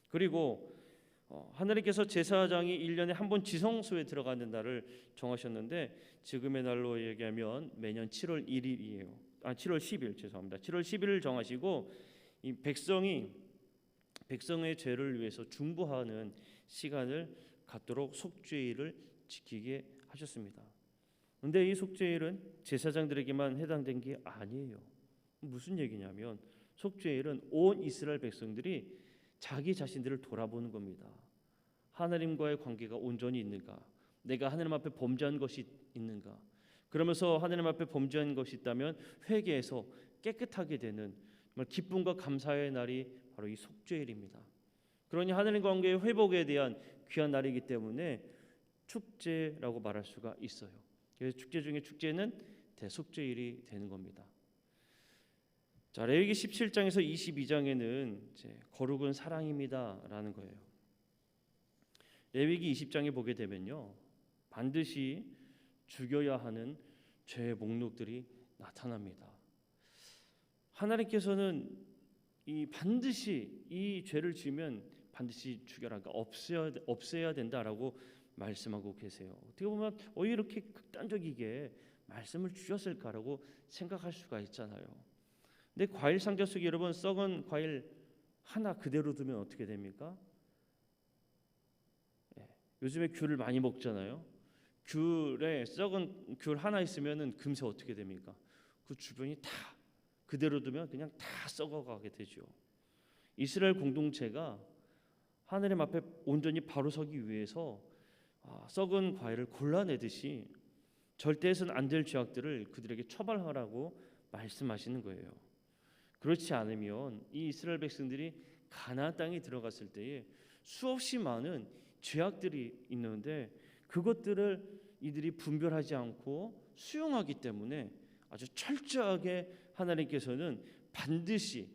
그리고 하나님께서 제사장이 1년에 한 번 지성소에 들어가는 날을 정하셨는데 지금의 날로 얘기하면 매년 7월 1일이에요. 7월 10일 죄송합니다. 7월 10일을 정하시고 이 백성의 죄를 위해서 중보하는 시간을 갖도록 속죄일을 지키게 하셨습니다. 그런데 이 속죄일은 제사장들에게만 해당된 게 아니에요. 무슨 얘기냐면 속죄일은 온 이스라엘 백성들이 자기 자신들을 돌아보는 겁니다. 하나님과의 관계가 온전히 있는가? 내가 하나님 앞에 범죄한 것이 있는가? 그러면서 하나님 앞에 범죄한 것이 있다면 회개해서 깨끗하게 되는 정말 기쁨과 감사의 날이 바로 이 속죄일입니다. 그러니 하나님 관계의 회복에 대한 귀한 날이기 때문에 축제라고 말할 수가 있어요. 그래서 축제 중에 축제는 대속죄일이 되는 겁니다. 자, 레위기 17장에서 22장에는 이제 거룩은 사랑입니다라는 거예요. 레위기 20장에 보게 되면요, 반드시 죽여야 하는 죄의 목록들이 나타납니다. 하나님께서는 반드시 이 죄를 지으면 반드시 죽여라, 그러니까 없애야 된다라고 말씀하고 계세요. 어떻게 보면 왜 이렇게 극단적이게 말씀을 주셨을까라고 생각할 수가 있잖아요. 근데 과일 상자 속에 여러분 썩은 과일 하나 그대로 두면 어떻게 됩니까? 요즘에 귤을 많이 먹잖아요. 귤에 썩은 귤 하나 있으면은 금세 어떻게 됩니까? 그 주변이 다 그대로 두면 그냥 다 썩어가게 되죠. 이스라엘 공동체가 하나님 앞에 온전히 바로 서기 위해서 썩은 과일을 골라내듯이 절대 해서는 안 될 죄악들을 그들에게 처벌하라고 말씀하시는 거예요. 그렇지 않으면 이 이스라엘 백성들이 가나안 땅에 들어갔을 때에 수없이 많은 죄악들이 있는데 그것들을 이들이 분별하지 않고 수용하기 때문에 아주 철저하게 하나님께서는 반드시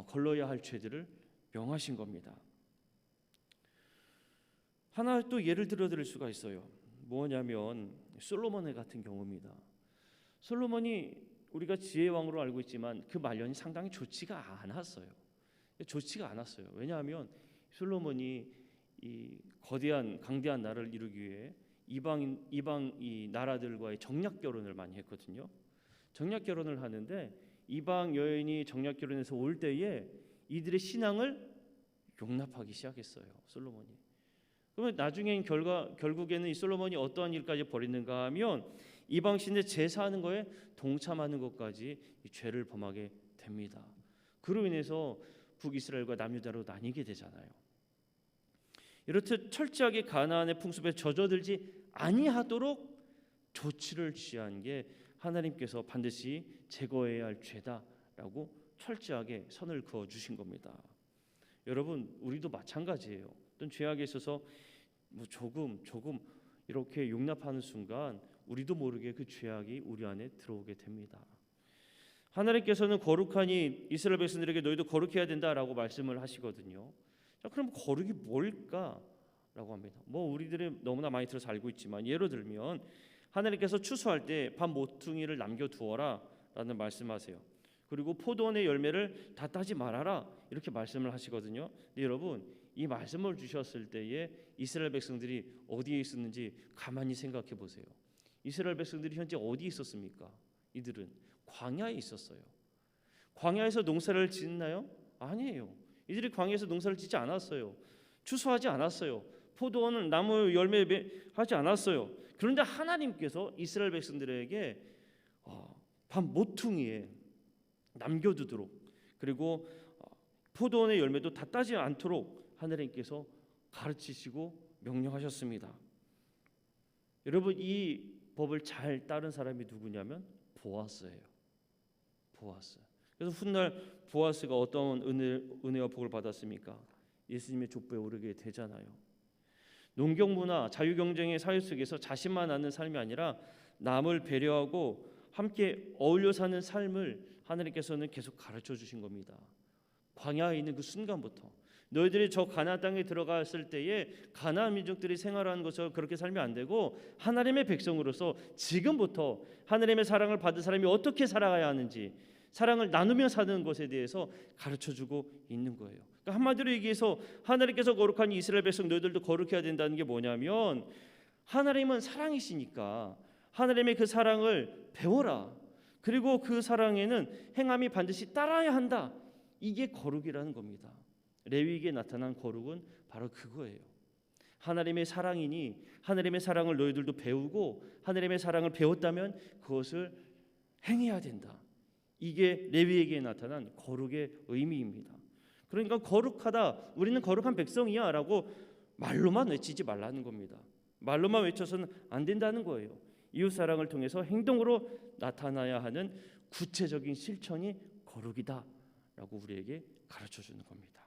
걸러야 할 죄들을 명하신 겁니다. 하나 또 예를 들어 드릴 수가 있어요. 뭐냐면 솔로몬의 같은 경우입니다. 솔로몬이 우리가 지혜의 왕으로 알고 있지만 그 말년이 상당히 좋지가 않았어요. 왜냐하면 솔로몬이 이 거대한 강대한 나라를 이루기 위해 이방 이 나라들과의 정략 결혼을 많이 했거든요. 정략 결혼을 하는데 이방 여인이 정략 결혼해서 올 때에 이들의 신앙을 용납하기 시작했어요. 솔로몬이. 그러면 나중엔 결국에는 이 솔로몬이 어떠한 일까지 벌이는가 하면 이방 신의 제사하는 거에 동참하는 것까지 이 죄를 범하게 됩니다. 그로 인해서 북이스라엘과 남유다로 나뉘게 되잖아요. 이렇듯 철저하게 가나안의 풍습에 젖어들지 아니하도록 조치를 취한 게 하나님께서 반드시 제거해야 할 죄다라고 철저하게 선을 그어 주신 겁니다. 여러분, 우리도 마찬가지예요. 어떤 죄악에 있어서 조금 이렇게 용납하는 순간 우리도 모르게 그 죄악이 우리 안에 들어오게 됩니다. 하나님께서는 거룩하니 이스라엘 백성들에게 너희도 거룩해야 된다라고 말씀을 하시거든요. 자, 그럼 거룩이 뭘까라고 합니다. 우리들이 너무나 많이 들어서 알고 있지만 예를 들면 하나님께서 추수할 때 밥 모퉁이를 남겨두어라라는 말씀하세요. 그리고 포도원의 열매를 다 따지 말아라 이렇게 말씀을 하시거든요. 근데 여러분, 이 말씀을 주셨을 때에 이스라엘 백성들이 어디에 있었는지 가만히 생각해 보세요. 이스라엘 백성들이 현재 어디에 있었습니까? 이들은 광야에 있었어요. 광야에서 농사를 짓나요? 아니에요. 이들이 광야에서 농사를 짓지 않았어요. 추수하지 않았어요. 포도원은 나무 열매 하지 않았어요. 그런데 하나님께서 이스라엘 백성들에게 밥 모퉁이에 남겨두도록, 그리고 포도원의 열매도 다 따지 않도록 하나님께서 가르치시고 명령하셨습니다. 여러분, 이 법을 잘 따른 사람이 누구냐면 보아스예요. 보아스. 그래서 훗날 보아스가 어떤 은혜와 복을 받았습니까? 예수님의 족보에 오르게 되잖아요. 농경 문화, 자유 경쟁의 사회 속에서 자신만 아는 삶이 아니라 남을 배려하고 함께 어울려 사는 삶을 하나님께서는 계속 가르쳐 주신 겁니다. 광야에 있는 그 순간부터 너희들이 저 가나안 땅에 들어갔을 때에 가나안 민족들이 생활하는 것처럼 그렇게 살면 안 되고 하나님의 백성으로서 지금부터 하나님의 사랑을 받은 사람이 어떻게 살아가야 하는지, 사랑을 나누며 사는 것에 대해서 가르쳐주고 있는 거예요. 그러니까 한마디로 얘기해서 하나님께서 거룩한 이스라엘 백성 너희들도 거룩해야 된다는 게 뭐냐면 하나님은 사랑이시니까 하나님의 그 사랑을 배워라. 그리고 그 사랑에는 행함이 반드시 따라야 한다. 이게 거룩이라는 겁니다. 레위기에 나타난 거룩은 바로 그거예요. 하나님의 사랑이니 하나님의 사랑을 너희들도 배우고 하나님의 사랑을 배웠다면 그것을 행해야 된다. 이게 레위기에 나타난 거룩의 의미입니다. 그러니까 거룩하다, 우리는 거룩한 백성이야 라고 말로만 외치지 말라는 겁니다. 말로만 외쳐서는 안 된다는 거예요. 이웃사랑을 통해서 행동으로 나타나야 하는 구체적인 실천이 거룩이다 라고 우리에게 가르쳐주는 겁니다.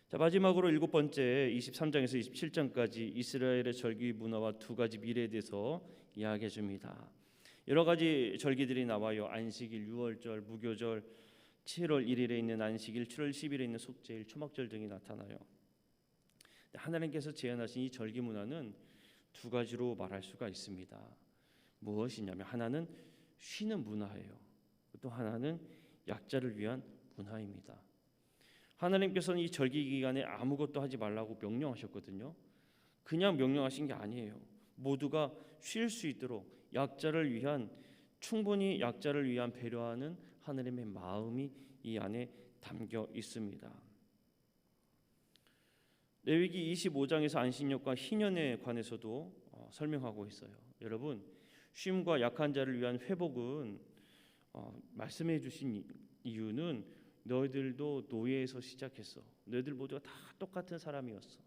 자, 마지막으로 일곱 번째 23장에서 27장까지 이스라엘의 절기 문화와 두 가지 미래에 대해서 이야기해 줍니다. 여러 가지 절기들이 나와요. 안식일, 유월절, 무교절, 7월 1일에 있는 안식일, 7월 10일에 있는 속죄일, 초막절 등이 나타나요. 하나님께서 제안하신 이 절기 문화는 두 가지로 말할 수가 있습니다. 무엇이냐면 하나는 쉬는 문화예요. 또 하나는 약자를 위한 문화입니다. 하나님께서는 이 절기 기간에 아무것도 하지 말라고 명령하셨거든요. 그냥 명령하신 게 아니에요. 모두가 쉴 수 있도록 약자를 위한, 충분히 약자를 위한 배려하는 하나님의 마음이 이 안에 담겨 있습니다. 레위기 25장에서 안식년과 희년에 관해서도 설명하고 있어요. 여러분, 쉼과 약한 자를 위한 회복은 말씀해 주신 이유는 너희들도 노예에서 시작했어. 너희들 모두가 다 똑같은 사람이었어.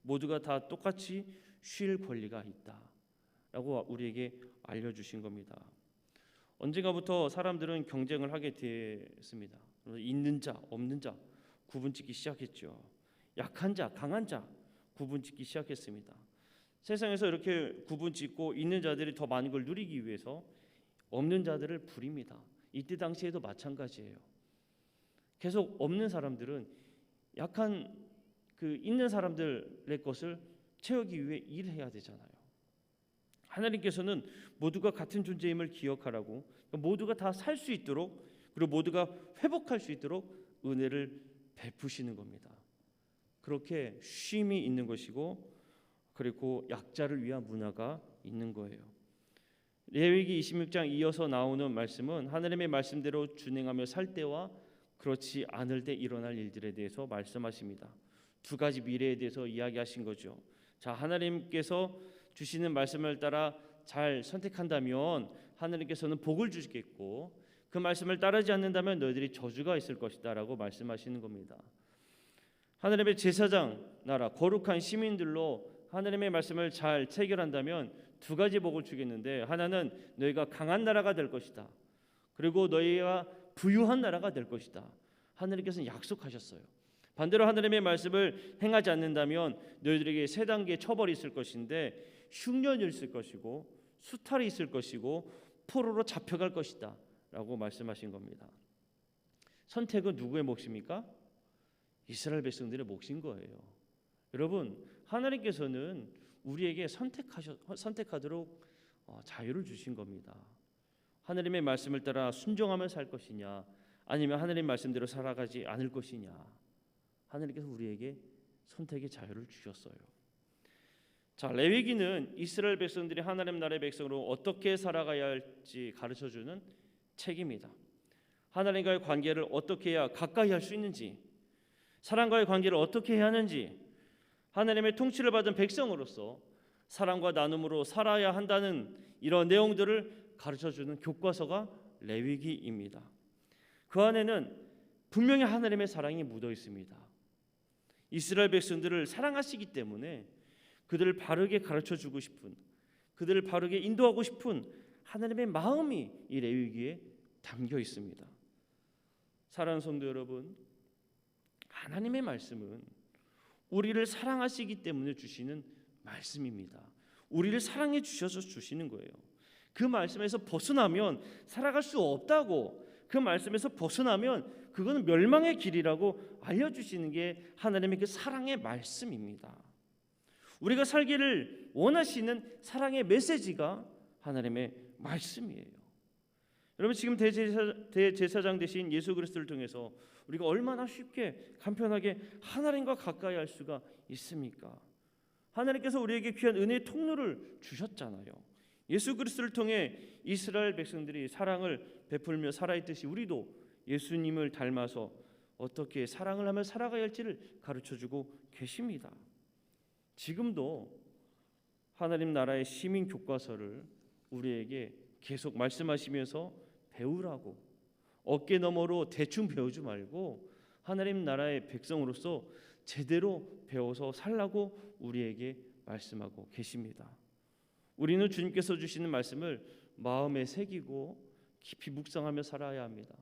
모두가 다 똑같이 쉴 권리가 있다라고 우리에게 알려주신 겁니다. 언젠가부터 사람들은 경쟁을 하게 됐습니다. 있는 자, 없는 자 구분짓기 시작했죠. 약한 자, 강한 자 구분짓기 시작했습니다. 세상에서 이렇게 구분짓고 있는 자들이 더 많은 걸 누리기 위해서 없는 자들을 부립니다. 이때 당시에도 마찬가지예요. 계속 없는 사람들은 약한 있는 사람들의 것을 채우기 위해 일해야 되잖아요. 하나님께서는 모두가 같은 존재임을 기억하라고, 모두가 다 살 수 있도록, 그리고 모두가 회복할 수 있도록 은혜를 베푸시는 겁니다. 그렇게 쉼이 있는 것이고, 그리고 약자를 위한 문화가 있는 거예요. 레위기 26장 이어서 나오는 말씀은 하나님의 말씀대로 준행하며 살 때와 그렇지 않을 때 일어날 일들에 대해서 말씀하십니다. 두 가지 미래에 대해서 이야기하신 거죠. 자, 하나님께서 주시는 말씀을 따라 잘 선택한다면 하나님께서는 복을 주시겠고, 그 말씀을 따르지 않는다면 너희들이 저주가 있을 것이다라고 말씀하시는 겁니다. 하나님의 제사장 나라, 거룩한 시민들로 하나님의 말씀을 잘 체결한다면 두 가지 복을 주겠는데, 하나는 너희가 강한 나라가 될 것이다. 그리고 너희가 부유한 나라가 될 것이다. 하나님께서는 약속하셨어요. 반대로 하나님의 말씀을 행하지 않는다면 너희들에게 세 단계의 처벌이 있을 것인데, 흉년이 있을 것이고 수탈이 있을 것이고 포로로 잡혀갈 것이다 라고 말씀하신 겁니다. 선택은 누구의 몫입니까? 이스라엘 백성들의 몫인 거예요. 여러분, 하나님께서는 우리에게 선택하도록 자유를 주신 겁니다. 하나님의 말씀을 따라 순종하며 살 것이냐, 아니면 하나님 말씀대로 살아가지 않을 것이냐, 하나님께서 우리에게 선택의 자유를 주셨어요. 자, 레위기는 이스라엘 백성들이 하나님 나라의 백성으로 어떻게 살아가야 할지 가르쳐주는 책입니다. 하나님과의 관계를 어떻게 해야 가까이 할 수 있는지, 사랑과의 관계를 어떻게 해야 하는지, 하나님의 통치를 받은 백성으로서 사랑과 나눔으로 살아야 한다는 이런 내용들을 가르쳐주는 교과서가 레위기입니다. 그 안에는 분명히 하나님의 사랑이 묻어 있습니다. 이스라엘 백성들을 사랑하시기 때문에 그들을 바르게 가르쳐주고 싶은, 그들을 바르게 인도하고 싶은 하나님의 마음이 이 레위기에 담겨 있습니다. 사랑하는 성도 여러분, 하나님의 말씀은 우리를 사랑하시기 때문에 주시는 말씀입니다. 우리를 사랑해 주셔서 주시는 거예요. 그 말씀에서 벗어나면 살아갈 수 없다고, 그 말씀에서 벗어나면 그거는 멸망의 길이라고 알려주시는 게 하나님의 그 사랑의 말씀입니다. 우리가 살기를 원하시는 사랑의 메시지가 하나님의 말씀이에요. 여러분, 지금 대제사장 되신 예수 그리스도를 통해서 우리가 얼마나 쉽게 간편하게 하나님과 가까이 할 수가 있습니까? 하나님께서 우리에게 귀한 은혜의 통로를 주셨잖아요. 예수 그리스도를 통해 이스라엘 백성들이 사랑을 베풀며 살아있듯이 우리도 예수님을 닮아서 어떻게 사랑을 하며 살아가야 할지를 가르쳐주고 계십니다. 지금도 하나님 나라의 시민 교과서를 우리에게 계속 말씀하시면서 배우라고, 어깨 너머로 대충 배우지 말고 하나님 나라의 백성으로서 제대로 배워서 살라고 우리에게 말씀하고 계십니다. 우리는 주님께서 주시는 말씀을 마음에 새기고 깊이 묵상하며 살아야 합니다.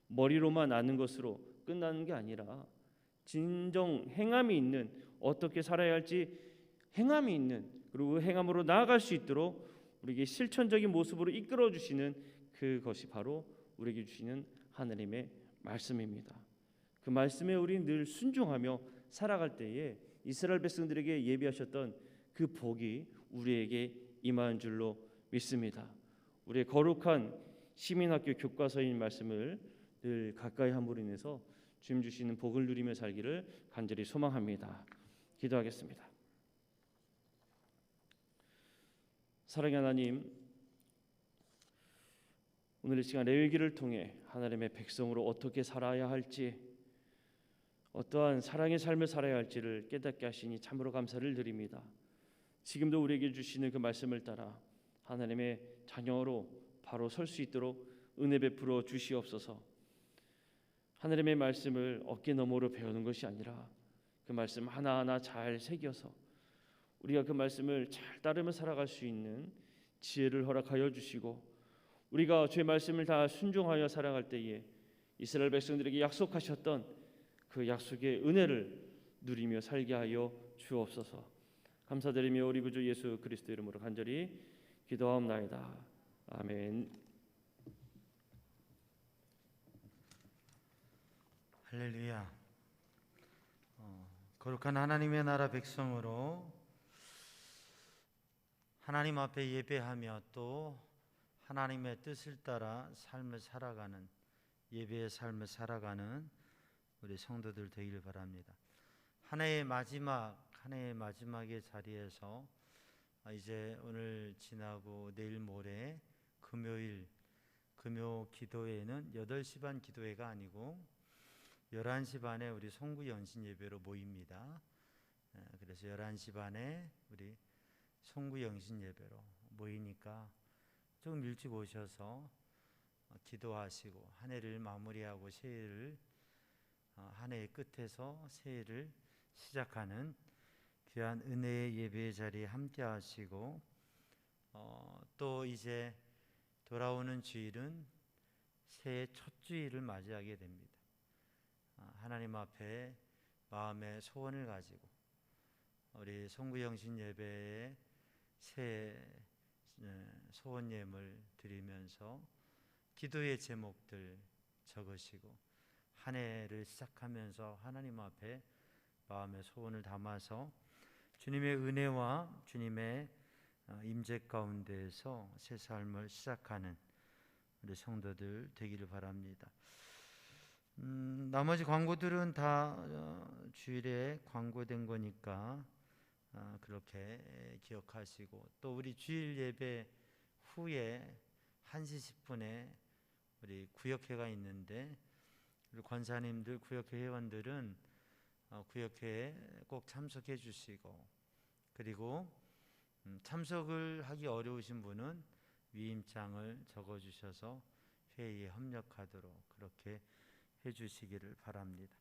머리로만 아는 것으로 끝나는 게 아니라 진정 행함이 있는, 어떻게 살아야 할지 행함이 있는, 그리고 그 행함으로 나아갈 수 있도록 우리에게 실천적인 모습으로 이끌어 주시는 그것이 바로 우리에게 주시는 하나님의 말씀입니다. 그 말씀에 우리 늘 순종하며 살아갈 때에 이스라엘 백성들에게 예비하셨던 그 복이 우리에게 임한 줄로 믿습니다. 우리의 거룩한 시민학교 교과서인 말씀을 늘 가까이 함으로 인해서 주님 주시는 복을 누리며 살기를 간절히 소망합니다. 기도하겠습니다. 사랑의 하나님, 오늘 이 시간 레위기를 통해 하나님의 백성으로 어떻게 살아야 할지, 어떠한 사랑의 삶을 살아야 할지를 깨닫게 하시니 참으로 감사를 드립니다. 지금도 우리에게 주시는 그 말씀을 따라 하나님의 자녀로 바로 설 수 있도록 은혜 베풀어 주시옵소서. 하나님의 말씀을 어깨 너머로 배우는 것이 아니라 그 말씀 하나하나 잘 새겨서 우리가 그 말씀을 잘 따르며 살아갈 수 있는 지혜를 허락하여 주시고, 우리가 주의 말씀을 다 순종하여 살아갈 때에 이스라엘 백성들에게 약속하셨던 그 약속의 은혜를 누리며 살게 하여 주옵소서. 감사드리며 우리 구주 예수 그리스도 이름으로 간절히 기도하옵나이다. 아멘. 할렐루야. 거룩한 하나님의 나라 백성으로 하나님 앞에 예배하며 또 하나님의 뜻을 따라 삶을 살아가는, 예배의 삶을 살아가는 우리 성도들 되길 바랍니다. 한 해의 마지막의 자리에서 이제 오늘 지나고 내일 모레 금요 기도회는 8시 반 기도회가 아니고 11시 반에 우리 송구 연신 예배로 모입니다. 그래서 11시 반에 우리 송구 연신 예배로 모이니까 조금 일찍 오셔서 기도하시고 한 해를 마무리하고 새해를 한 해의 끝에서 새해를 시작하는 귀한 은혜의 예배의 자리에 함께 하시고, 또 이제 돌아오는 주일은 새해 첫 주일을 맞이하게 됩니다. 하나님 앞에 마음의 소원을 가지고 우리 송구영신 예배에 새해 소원 예물 드리면서 기도의 제목들 적으시고 한 해를 시작하면서 하나님 앞에 마음의 소원을 담아서 주님의 은혜와 주님의 임재 가운데에서 새 삶을 시작하는 우리 성도들 되기를 바랍니다. 나머지 광고들은 다 주일에 광고된 거니까 그렇게 기억하시고, 또 우리 주일 예배 후에 1시 10분에 우리 구역회가 있는데 우리 권사님들, 구역회 회원들은 구역회에 꼭 참석해 주시고, 그리고 참석을 하기 어려우신 분은 위임장을 적어 주셔서 회의에 협력하도록 그렇게 해 주시기를 바랍니다.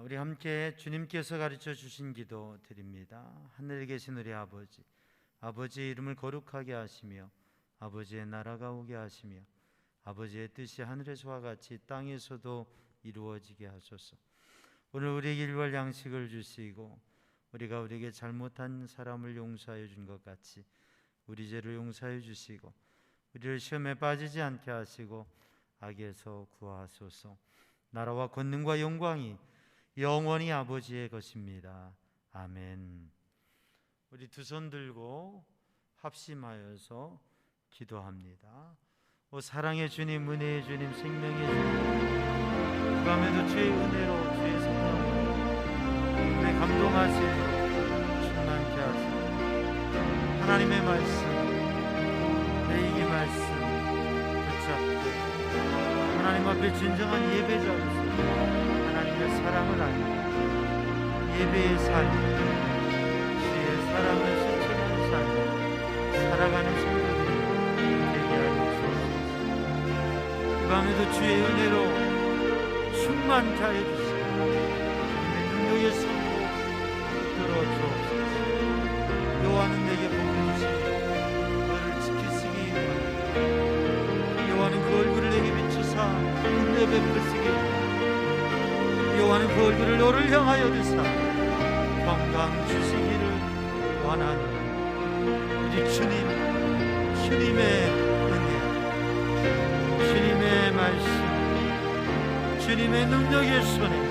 우리 함께 주님께서 가르쳐 주신 기도 드립니다. 하늘에 계신 우리 아버지, 아버지의 이름을 거룩하게 하시며 아버지의 나라가 오게 하시며 아버지의 뜻이 하늘에서와 같이 땅에서도 이루어지게 하소서. 오늘 우리에게 일월 양식을 주시고 우리가 우리에게 잘못한 사람을 용서하여 준 것 같이 우리 죄를 용서하여 주시고 우리를 시험에 빠지지 않게 하시고 악에서 구하소서. 나라와 권능과 영광이 영원히 아버지의 것입니다. 아멘. 우리 두 손 들고 합심하여서 기도합니다. 오 사랑의 주님, 은혜의 주님, 생명의 주님, 이 밤에도 주의 은혜로 주의 성령으로 은혜 감동하시고 충만케 하시고 하나님의 말씀, 레위기 말씀 붙잡고 하나님 앞에 진정한 예배자로서 하나님의 사랑을 알고 예배의 삶, 주의 사랑을 실천하는 삶 살아가는 성도들이 되게 하여 주옵소서. 이 밤에도 주의 은혜로 충만케 하여 주시고 주님의 능력의 손으로 붙들어 주옵소서. 여호와는 내게 복을 주시며 너를 지키시기 원하노라. 여호와는 그 얼굴을 내게 비추사 은혜 베푸시기 원하노라. 여호와는 그 얼굴을 너를 향하여 드사 평강 주시기를 원하니. 우리 주님의 은혜, 주님의 말씀, 주님의 능력의 손에